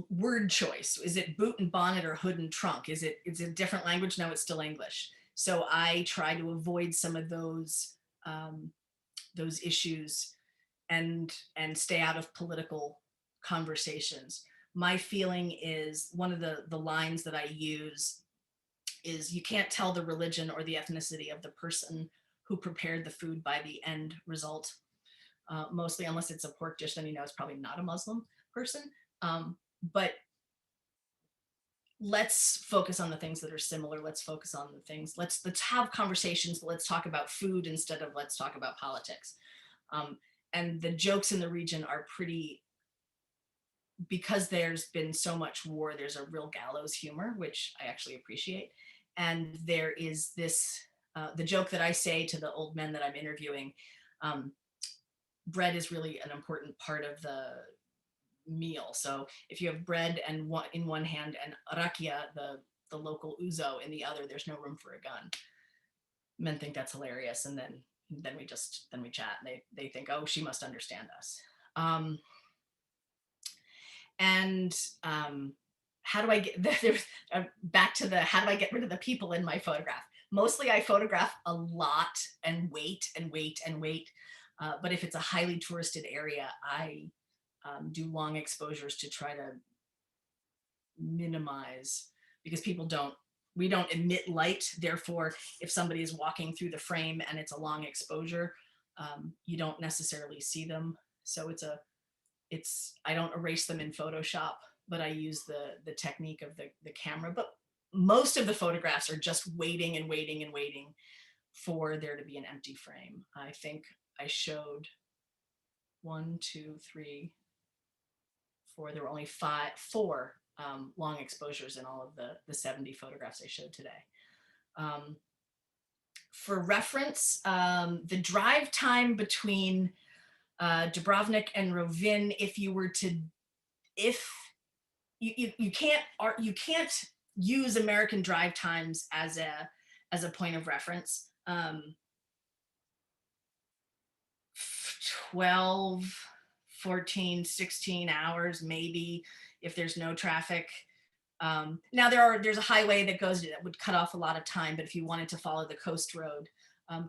word choice. Is it boot and bonnet or hood and trunk? Is it a different language? No, it's still English. So I try to avoid some of those issues and stay out of political conversations. My feeling is, one of the lines that I use is, you can't tell the religion or the ethnicity of the person who prepared the food by the end result. Mostly, unless it's a pork dish, then you know it's probably not a Muslim person. But let's focus on the things that are similar. Let's focus on the things, let's have conversations, but let's talk about food instead of let's talk about politics. And the jokes in the region are pretty because there's been so much war, there's a real gallows humor, which I actually appreciate. And there is this, the joke that I say to the old men that I'm interviewing, bread is really an important part of the meal. So if you have bread and in one hand and rakia, the local ouzo in the other, there's no room for a gun. Men think that's hilarious, and then we chat, and they think, oh, she must understand us. How do I get back to how do I get rid of the people in my photograph? Mostly I photograph a lot and wait and wait and wait. But if it's a highly touristed area, I do long exposures to try to minimize, because we don't emit light. Therefore, if somebody is walking through the frame and it's a long exposure, you don't necessarily see them. So I don't erase them in Photoshop, but I use the technique of the camera. But most of the photographs are just waiting and waiting and waiting for there to be an empty frame. I think I showed 1, 2, 3, 4. There were only 4 long exposures in all of the 70 photographs I showed today. For reference, the drive time between Dubrovnik and Rovinj, you can't use American drive times as a point of reference. 12, 14, 16 hours, maybe, if there's no traffic. Now there's a highway that would cut off a lot of time, but if you wanted to follow the coast road,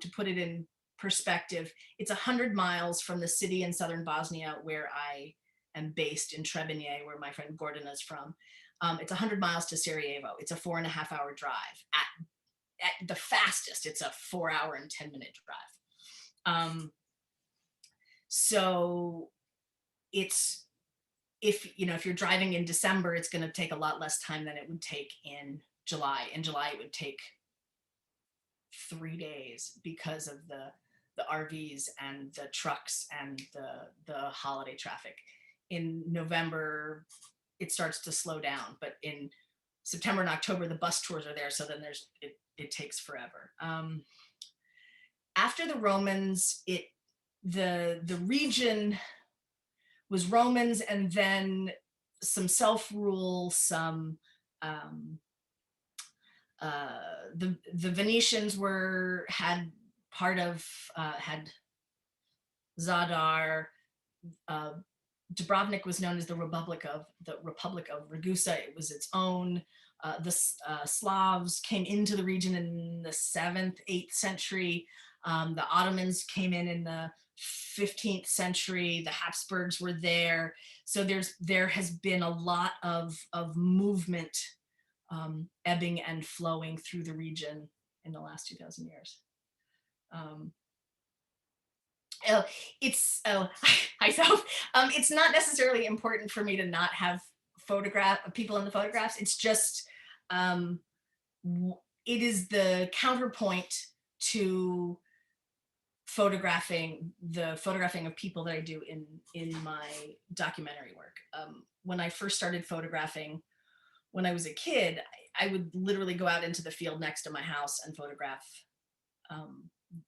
to put it in perspective, it's 100 miles from the city in southern Bosnia where I am based, in Trebinje, where my friend Gordana is from. It's 100 miles to Sarajevo. It's a 4.5-hour drive. At the fastest, it's a 4-hour and 10-minute drive. So it's, if you're driving in December, it's going to take a lot less time than it would take in July. In July, it would take 3 days because of the RVs and the trucks and the holiday traffic. In November, it starts to slow down, but in September and October, the bus tours are there, so then it takes forever. After the Romans, the region was Romans, and then some self-rule, the Venetians had Zadar. Dubrovnik was known as the Republic of Ragusa. It was its own. The Slavs came into the region in the 7th, 8th century. The Ottomans came in the 15th century. The Habsburgs were there. So there has been a lot of movement, ebbing and flowing through the region in the last 2,000 years. It's not necessarily important for me to not have people in the photographs. It's just it is the counterpoint to photographing of people that I do in my documentary work. When I first started photographing when I was a kid, I would literally go out into the field next to my house and photograph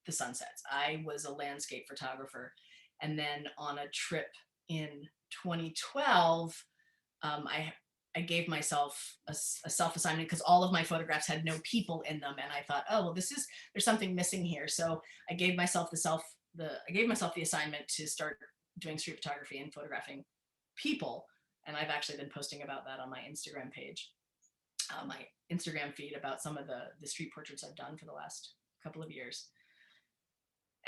the sunsets. I was a landscape photographer. And then on a trip in 2012, I gave myself a self-assignment, because all of my photographs had no people in them. And I thought, oh, well, there's something missing here. So I gave myself the assignment to start doing street photography and photographing people. And I've actually been posting about that on my Instagram page, my Instagram feed, about some of the street portraits I've done for the last couple of years.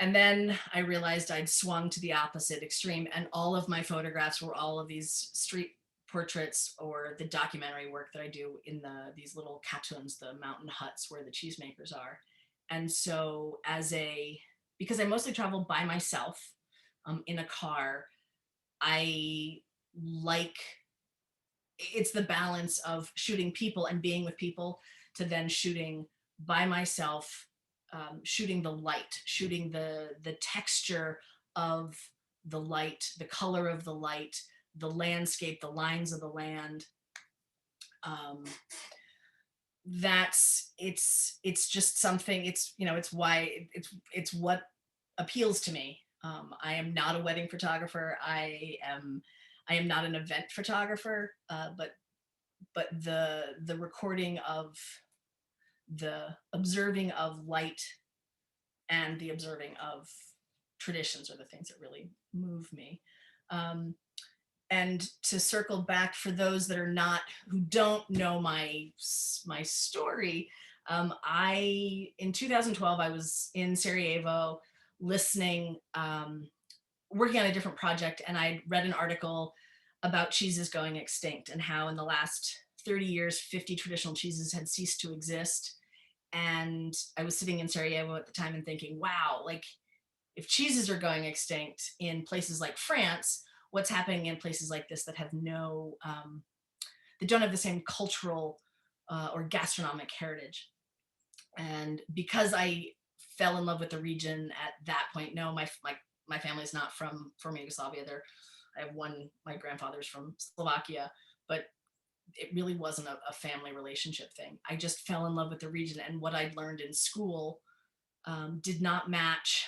And then I realized I'd swung to the opposite extreme, and all of my photographs were all of these street portraits or the documentary work that I do in these little katuns, the mountain huts where the cheesemakers are. And so because I mostly travel by myself in a car, it's the balance of shooting people and being with people to then shooting by myself, shooting the light, shooting the texture of the light, the color of the light, the landscape, the lines of the land. It's just something, it's, you know, it's why it's what appeals to me. I am not a wedding photographer. I am not an event photographer, but the recording of the observing of light and the observing of traditions are the things that really move me. And to circle back for those that are not, who don't know my story, in 2012, I was in Sarajevo listening, working on a different project, and I read an article about cheeses going extinct and how in the last 30 years, 50 traditional cheeses had ceased to exist. And I was sitting in Sarajevo at the time and thinking, wow, like if cheeses are going extinct in places like France, what's happening in places like this that have no, that don't have the same cultural or gastronomic heritage. And because I fell in love with the region at that point, no, my family's not from Yugoslavia. I have my grandfather's from Slovakia, but it really wasn't a family relationship thing. I just fell in love with the region, and what I'd learned in school did not match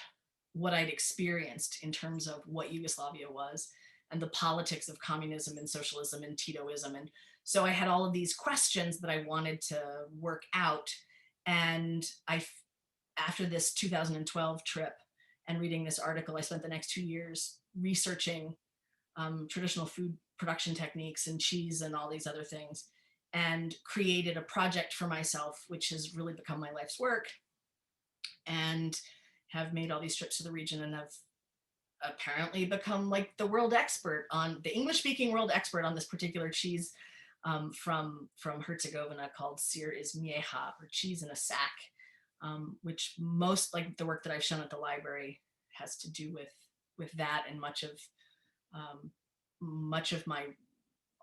what I'd experienced in terms of what Yugoslavia was and the politics of communism and socialism and Titoism. And so I had all of these questions that I wanted to work out. And after this 2012 trip and reading this article, I spent the next 2 years researching traditional food production techniques and cheese and all these other things, and created a project for myself, which has really become my life's work, and have made all these trips to the region and have apparently become like the English speaking world expert on this particular cheese from Herzegovina called Sir iz Mjeha, or cheese in a sack, which most, like the work that I've shown at the library, has to do with that, and much of my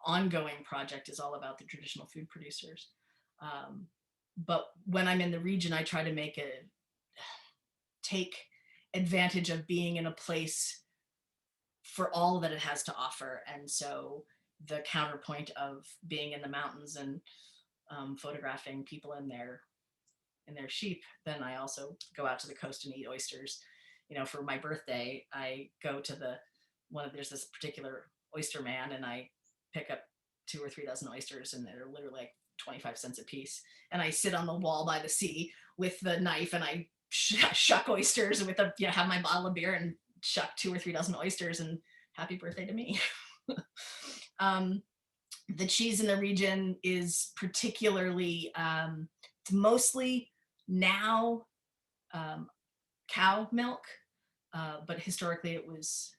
ongoing project is all about the traditional food producers. But when I'm in the region, I try to take advantage of being in a place for all that it has to offer. And so the counterpoint of being in the mountains and photographing people in their sheep, then I also go out to the coast and eat oysters. You know, for my birthday, I go to there's this particular oyster man, and I pick up 2 or 3 dozen oysters, and they're literally like 25 cents a piece. And I sit on the wall by the sea with the knife, and I shuck oysters have my bottle of beer and shuck 2 or 3 dozen oysters, and happy birthday to me. The cheese in the region is particularly, it's mostly now cow milk, but historically it was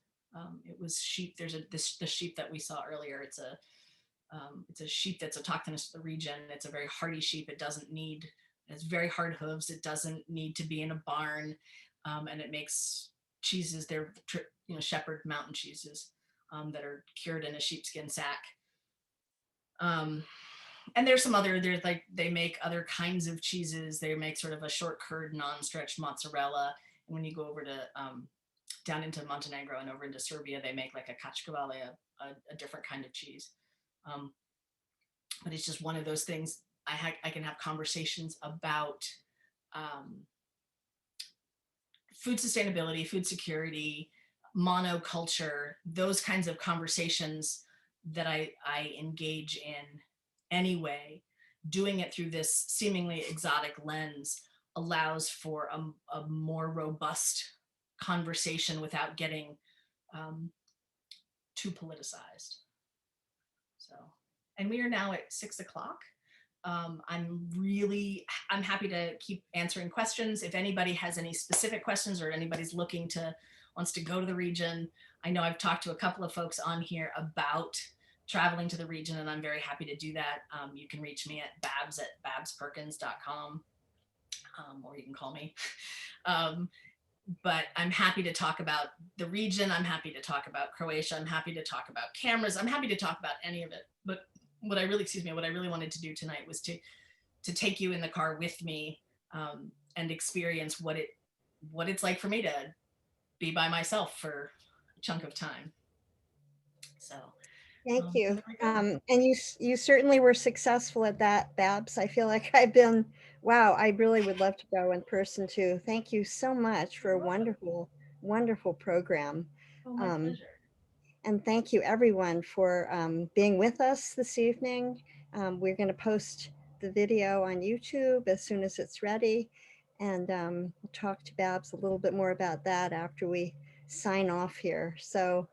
sheep. There's the sheep that we saw earlier. It's a sheep that's autochthonous to the region. It's a very hardy sheep. It has very hard hooves. It doesn't need to be in a barn, and it makes cheeses. They're shepherd mountain cheeses that are cured in a sheepskin sack. And there's they make other kinds of cheeses. They make sort of a short curd, non-stretched mozzarella. And when you go over to down into Montenegro and over into Serbia, they make like a kačkavale, a different kind of cheese. But it's just one of those things. I can have conversations about food sustainability, food security, monoculture, those kinds of conversations that I engage in anyway. Doing it through this seemingly exotic lens allows for a more robust conversation without getting too politicized. So, and we are now at 6 o'clock. I'm happy to keep answering questions. If anybody has any specific questions, or anybody's wants to go to the region. I know I've talked to a couple of folks on here about traveling to the region, and I'm very happy to do that. You can reach me at babs@babsperkins.com, or you can call me. But I'm happy to talk about the region. I'm happy to talk about Croatia. I'm happy to talk about cameras. I'm happy to talk about any of it. But what I really wanted to do tonight was to take you in the car with me, and experience what it's like for me to be by myself for a chunk of time. So Thank you. There we go. And you certainly were successful at that, Babs. I feel like I've been, wow, I really would love to go in person too. Thank you so much for a wonderful, wonderful program. Oh, my pleasure. And thank you everyone for being with us this evening. We're going to post the video on YouTube as soon as it's ready. And we'll talk to Babs a little bit more about that after we sign off here. So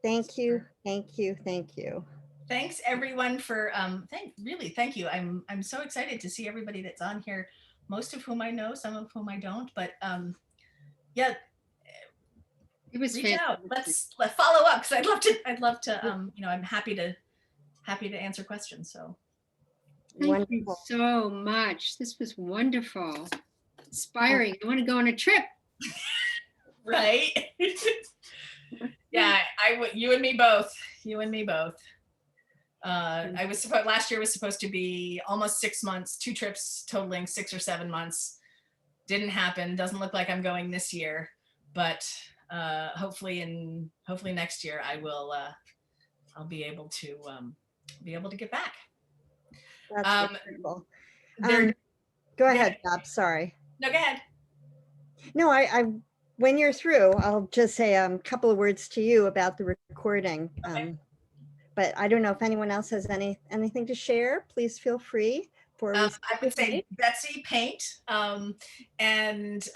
thank you, thank you, thank you. Thanks everyone for thank you. I'm so excited to see everybody that's on here, most of whom I know, some of whom I don't, but yeah, It was reach out. fantastic. Let's follow up, because I'd love to you know, I'm happy to answer questions. So Thank you Wonderful. so much. This was wonderful. Inspiring. I want to go on a trip. right. Yeah, I would, you and me both. You and me both. I was supposed, last year was supposed to be almost 6 months, 2 trips totaling 6 or 7 months. Didn't happen. Doesn't look like I'm going this year, but hopefully next year I will. I'll be able to get back. That's wonderful. There, Go ahead, Bob. Sorry. no, go ahead. No, when you're through, I'll just say a couple of words to you about the recording. Okay. But I don't know if anyone else has anything to share. Please feel free. I would say Betsy Paint and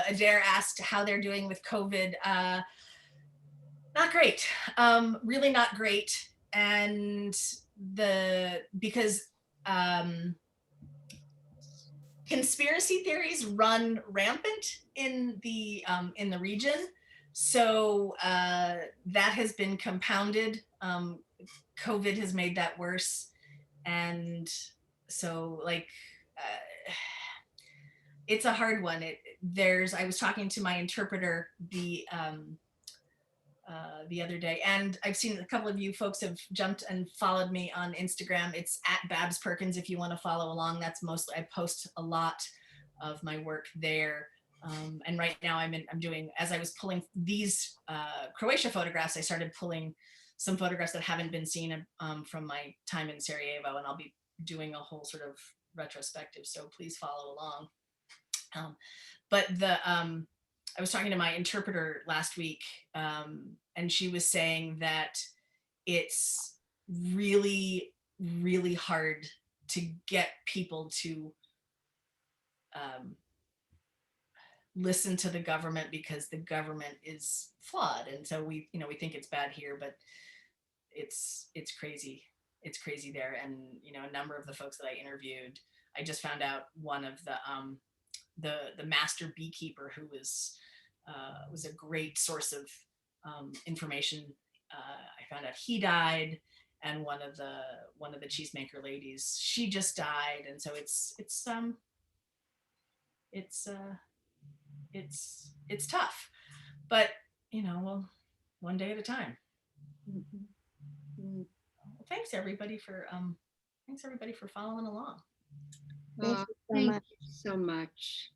Adair asked how they're doing with COVID. Not great, really not great. And because conspiracy theories run rampant in the region, so that has been compounded. COVID has made that worse, and so like it's a hard one. I was talking to my interpreter the other day, and I've seen a couple of you folks have jumped and followed me on Instagram. It's at Babs Perkins if you want to follow along. That's mostly, I post a lot of my work there. And right now I'm doing, as I was pulling these Croatia photographs, I started pulling some photographs that haven't been seen from my time in Sarajevo, and I'll be doing a whole sort of retrospective, so please follow along. But I was talking to my interpreter last week, and she was saying that it's really, really hard to get people to listen to the government, because the government is flawed. And so we think it's bad here, but it's crazy. It's crazy there. And, a number of the folks that I interviewed, I just found out one of the master beekeeper, who was a great source of information. I found out he died, and one of the cheesemaker ladies, she just died. And so it's tough, but well, one day at a time. Well, thanks everybody for following along. Thank you so much.